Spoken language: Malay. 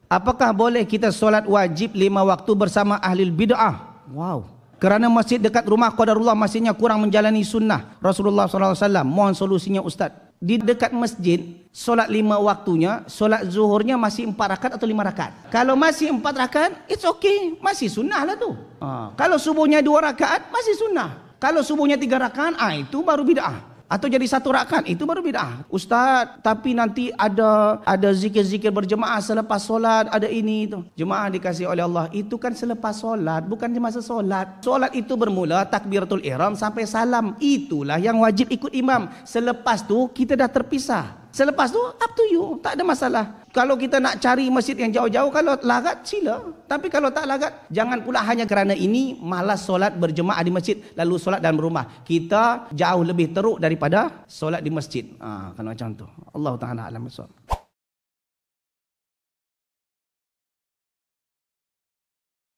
Apakah boleh kita solat wajib 5 waktu bersama ahli bid'ah? Wow. Kerana masjid dekat rumah qadarullah masjidnya kurang menjalani sunnah Rasulullah SAW. Mohon solusinya Ustaz. Di dekat masjid, solat 5 waktunya, solat zuhurnya masih 4 rakaat atau 5 rakaat? Kalau masih 4 rakaat, it's okay. Masih sunnah lah tu. Kalau subuhnya 2 rakaat, masih sunnah. Kalau subuhnya 3 rakaat, itu baru bid'ah. Atau jadi 1 rakaat, itu baru bid'ah. Ustaz, tapi nanti ada zikir-zikir berjemaah selepas solat, ada ini itu. Jemaah dikasih oleh Allah, itu kan selepas solat, bukan di masa solat. Solat itu bermula takbiratul ihram sampai salam. Itulah yang wajib ikut imam. Selepas tu kita dah terpisah. Selepas tu up to you, tak ada masalah. Kalau kita nak cari masjid yang jauh-jauh, kalau lagat sila. Tapi kalau tak lagat, jangan pula hanya kerana ini malas solat berjemaah di masjid lalu solat dalam rumah. Kita jauh lebih teruk daripada solat di masjid. Kalau macam tu. Allah Taala alam.